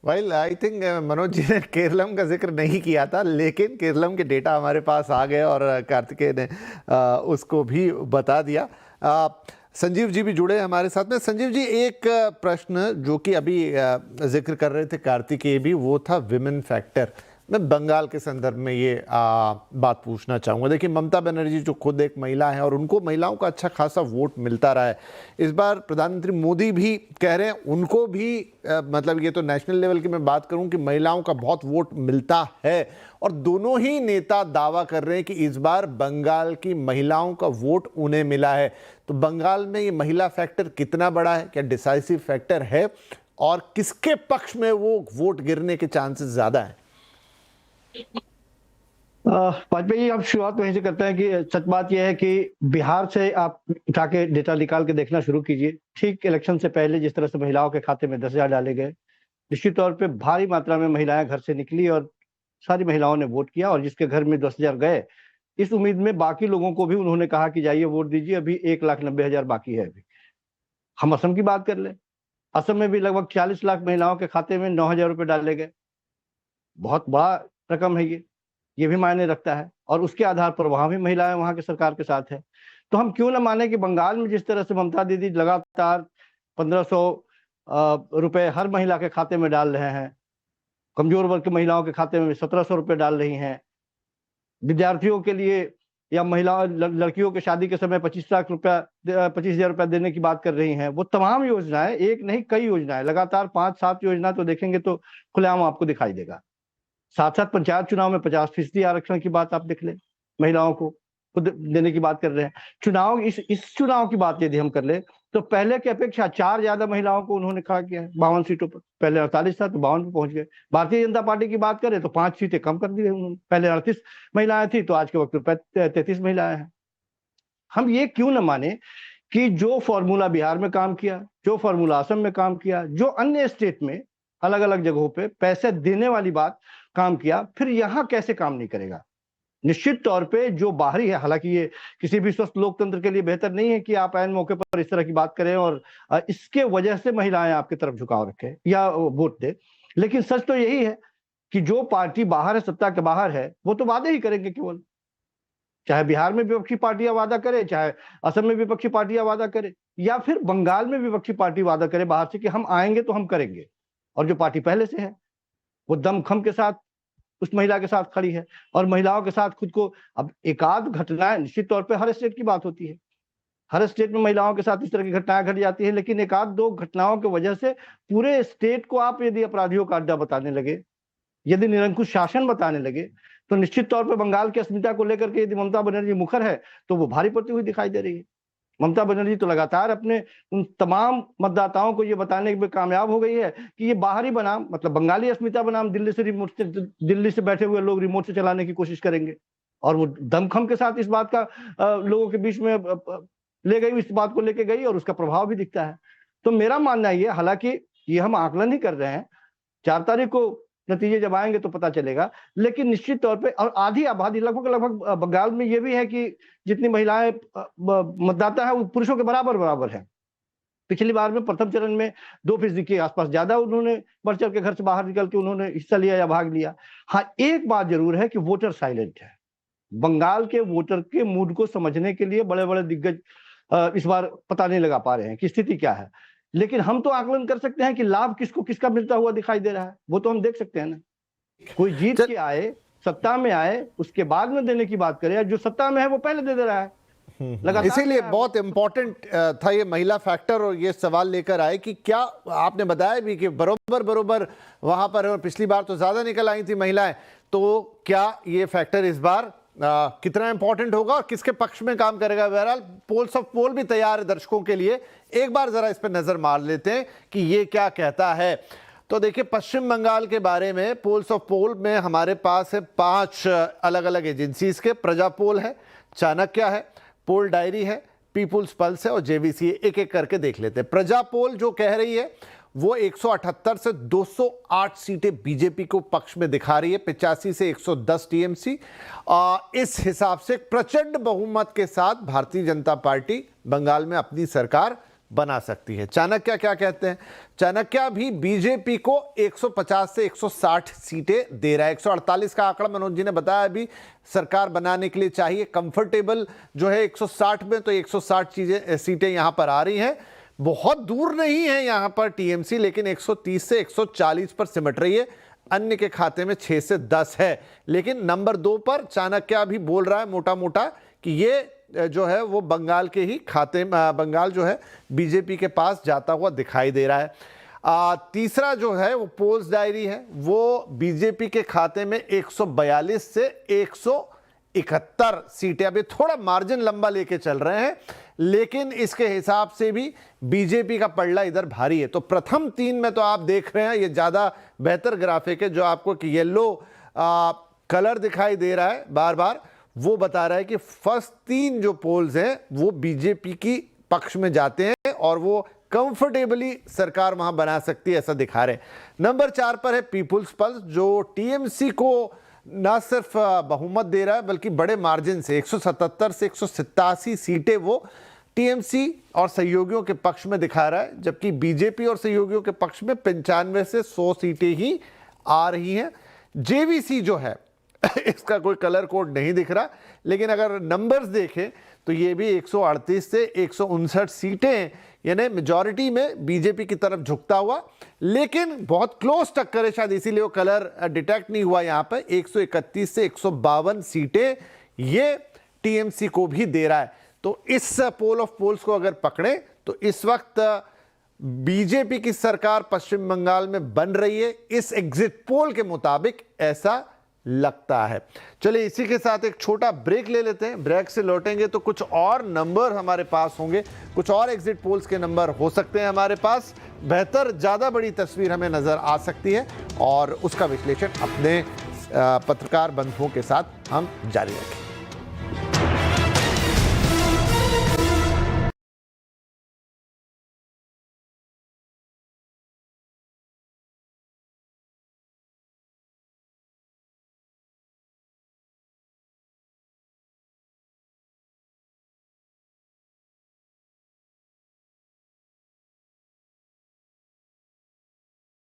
Well I think Manoj ji ने केरलम का जिक्र नहीं किया था, लेकिन केरलम के डेटा हमारे पास आ गए और कार्तिकेय ने उसको भी बता दिया। संजीव जी भी जुड़े हमारे साथ में। संजीव जी, एक प्रश्न जो कि अभी जिक्र कर रहे थे कार्तिकेय भी, वो था विमेन फैक्टर। मैं बंगाल के संदर्भ में ये बात पूछना चाहूँगा। देखिए, ममता बनर्जी जो खुद एक महिला है और उनको महिलाओं का अच्छा खासा वोट मिलता रहा है। इस बार प्रधानमंत्री मोदी भी कह रहे हैं उनको भी मतलब ये तो नेशनल लेवल की मैं बात करूं कि महिलाओं का बहुत वोट मिलता है, और दोनों ही नेता दावा कर रहे हैं कि इस बार बंगाल की महिलाओं का वोट उन्हें मिला है। तो बंगाल में ये महिला फैक्टर कितना बड़ा है, क्या डिसाइसिव फैक्टर है, और किसके पक्ष में वो वोट गिरने के चांसेस ज्यादा है? वाजपेयी जी, आप शुरुआत वहीं से करते हैं कि सच बात यह है कि बिहार से आप उठा के डेटा निकाल के देखना शुरू कीजिए। ठीक इलेक्शन से पहले जिस तरह से महिलाओं के खाते में 10,000 डाले गए, निश्चित तौर पे भारी मात्रा में महिलाएं घर से निकली और सारी महिलाओं ने वोट किया, और जिसके घर में 10,000 गए, इस उम्मीद में बाकी लोगों को भी उन्होंने कहा कि जाइए वोट दीजिए, अभी 1,90,000 बाकी है। अभी हम असम की बात कर ले, असम में भी लगभग 40 लाख महिलाओं के खाते में 9,000 रुपए डाले गए। बहुत बड़ा रकम है ये भी मायने रखता है, और उसके आधार पर वहां भी महिलाएं वहां की सरकार के साथ है। तो हम क्यों ना माने कि बंगाल में जिस तरह से ममता दीदी लगातार 1,500 रुपए हर महिला के खाते में डाल रहे हैं, कमजोर वर्ग की महिलाओं के खाते में 1,700 रुपए डाल रही हैं, विद्यार्थियों के लिए या महिलाओं लड़कियों के शादी के समय 25 लाख रुपया 25,000 रुपया देने की बात कर रही हैं। वो तमाम योजनाएं, एक नहीं कई योजनाएं, लगातार 5-7 योजना तो देखेंगे तो खुलेआम आपको दिखाई देगा। साथ साथ पंचायत चुनाव में 50% आरक्षण की बात आप देख लें, महिलाओं को खुद देने की बात कर रहे हैं। चुनाव इस चुनाव की बात यदि हम कर ले तो पहले की अपेक्षा 4 ज्यादा महिलाओं को उन्होंने खड़ा किया है 52 सीटों पर। पहले 48 था तो 52 पे पहुंच गए। भारतीय जनता पार्टी की बात करें तो 5 सीटें कम कर दी है उन्होंने। पहले 38 महिलाएं थी तो आज के वक्त में 33 महिलाएं हैं। हम ये क्यों न माने कि जो फॉर्मूला बिहार में काम किया, जो फॉर्मूला असम में काम किया, जो अन्य स्टेट में अलग अलग जगहों पे पैसे देने वाली बात काम किया, फिर यहां कैसे काम नहीं करेगा? निश्चित तौर पे जो बाहरी है, हालांकि ये किसी भी स्वस्थ लोकतंत्र के लिए बेहतर नहीं है कि आप ऐन मौके पर इस तरह की बात करें और इसके वजह से महिलाएं आपकी तरफ झुकाव रखें या वोट दे। लेकिन सच तो यही है कि जो पार्टी बाहर है, सत्ता के बाहर है, वो तो वादे ही करेंगे केवल। चाहे बिहार में विपक्षी पार्टियां वादा करे, चाहे असम में विपक्षी पार्टियां वादा करे, या फिर बंगाल में विपक्षी पार्टी वादा करे बाहर से कि हम आएंगे तो हम करेंगे। और जो पार्टी पहले से है वो दमखम के साथ उस महिला के साथ खड़ी है और महिलाओं के साथ खुद को। अब एकाध घटनाएं, निश्चित तौर पे हर स्टेट की बात होती है, हर स्टेट में महिलाओं के साथ इस तरह की घटनाएं घट जाती है, लेकिन एकाध दो घटनाओं की वजह से पूरे स्टेट को आप यदि अपराधियों का अड्डा बताने लगे, यदि निरंकुश शासन बताने लगे, तो निश्चित तौर पर बंगाल की अस्मिता को लेकर के यदि ममता बनर्जी मुखर है तो वो भारी पड़ती हुई दिखाई दे रही है। ममता बनर्जी तो लगातार अपने उन तमाम मतदाताओं को ये बताने में कामयाब हो गई है कि ये बाहरी बनाम, मतलब बंगाली अस्मिता बनाम दिल्ली से बैठे हुए लोग रिमोट से चलाने की कोशिश करेंगे, और वो दमखम के साथ इस बात का लोगों के बीच में ले गई, इस बात को लेके गई, और उसका प्रभाव भी दिखता है। तो मेरा मानना ये, हालांकि ये हम आकलन ही कर रहे हैं, 4 तारीख को नतीजे जब आएंगे तो पता चलेगा, लेकिन निश्चित तौर पे और आधी आबादी लगभग बंगाल में ये भी है कि जितनी महिलाएं मतदाता है वो पुरुषों के बराबर है। पिछली बार में प्रथम चरण में 2% के आसपास ज्यादा उन्होंने बढ़ चढ़ के घर से बाहर निकल के उन्होंने हिस्सा लिया या भाग लिया। हाँ, एक बात जरूर है कि वोटर साइलेंट है। बंगाल के वोटर के मूड को समझने के लिए बड़े बड़े दिग्गज इस बार पता नहीं लगा पा रहे हैं कि स्थिति क्या है, लेकिन हम तो आकलन कर सकते हैं कि लाभ किसको किसका मिलता हुआ दिखाई दे रहा है, वो तो हम देख सकते हैं ना। कोई जीत के आए, सत्ता में आए, उसके बाद में देने की बात करे, जो सत्ता में है वो पहले दे रहा है। इसीलिए बहुत इंपॉर्टेंट था ये महिला फैक्टर, और ये सवाल लेकर आए कि क्या आपने बताया भी कि बरोबर वहां पर, और पिछली बार तो ज्यादा निकल आई थी महिलाएं, तो क्या ये फैक्टर इस बार कितना इंपॉर्टेंट होगा और किसके पक्ष में काम करेगा? बहरहाल पोल्स ऑफ पोल भी तैयार है दर्शकों के लिए, एक बार जरा इस पर नजर मार लेते हैं कि ये क्या कहता है। तो देखिए, पश्चिम बंगाल के बारे में पोल्स ऑफ पोल में हमारे पास है 5 अलग अलग एजेंसीज के। प्रजा पोल है, चाणक्य है, पोल डायरी है, पीपुल्स पल्स है और जेवीसी। एक एक करके देख लेते हैं। प्रजा पोल जो कह रही है वो 178 से 208 सीटें बीजेपी को पक्ष में दिखा रही है, 85 से 110 टीएमसी। इस हिसाब से प्रचंड बहुमत के साथ भारतीय जनता पार्टी बंगाल में अपनी सरकार बना सकती है। चाणक्य क्या कहते हैं? चाणक्य भी बीजेपी को 150 से 160 सीटें दे रहा है। 148 का आंकड़ा मनोज जी ने बताया अभी सरकार बनाने के लिए चाहिए। कंफर्टेबल जो है 160 में, तो 160 सीटें यहां पर आ रही हैं। बहुत दूर नहीं है यहां पर टीएमसी, लेकिन 130 से 140 पर सिमट रही है। अन्य के खाते में 6 से 10 है। लेकिन नंबर 2 पर चाणक्य भी बोल रहा है मोटा मोटा कि ये जो है वो बंगाल के ही खाते में, बंगाल जो है बीजेपी के पास जाता हुआ दिखाई दे रहा है। तीसरा जो है वो पोल्स डायरी है, वो बीजेपी के खाते में 142 से 171 सीटें। अभी थोड़ा मार्जिन लंबा लेके चल रहे हैं, लेकिन इसके हिसाब से भी बीजेपी का पलड़ा इधर भारी है। तो प्रथम 3 में तो आप देख रहे हैं, ये ज़्यादा बेहतर ग्राफिक है जो आपको कि येलो कलर दिखाई दे रहा है बार बार, वो बता रहा है कि फर्स्ट 3 जो पोल्स हैं वो बीजेपी की पक्ष में जाते हैं और वो कंफर्टेबली सरकार वहां बना सकती है, ऐसा दिखा रहे हैं। नंबर 4 पर है पीपुल्स पल्स, जो टीएमसी को ना सिर्फ बहुमत दे रहा है बल्कि बड़े मार्जिन से 177 से 187 सीटें वो टीएमसी और सहयोगियों के पक्ष में दिखा रहा है, जबकि बीजेपी और सहयोगियों के पक्ष में 95 से 100 सीटें ही आ रही हैं। जेवीसी जो है इसका कोई कलर कोड नहीं दिख रहा, लेकिन अगर नंबर्स देखें तो ये भी 138 से 159 सीटें, यानी मेजॉरिटी में बीजेपी की तरफ झुकता हुआ, लेकिन बहुत क्लोज टक्कर है, शायद इसीलिए वो कलर डिटेक्ट नहीं हुआ। यहाँ पर 131 से 152 सीटें ये टीएमसी को भी दे रहा है। तो इस पोल ऑफ पोल्स को अगर पकड़ें तो इस वक्त बीजेपी की सरकार पश्चिम बंगाल में बन रही है, इस एग्जिट पोल के मुताबिक ऐसा लगता है। चलिए इसी के साथ एक छोटा ब्रेक ले लेते हैं। ब्रेक से लौटेंगे तो कुछ और नंबर हमारे पास होंगे, कुछ और एग्जिट पोल्स के नंबर हो सकते हैं हमारे पास, बेहतर ज़्यादा बड़ी तस्वीर हमें नज़र आ सकती है और उसका विश्लेषण अपने पत्रकार बंधुओं के साथ हम जारी रखें।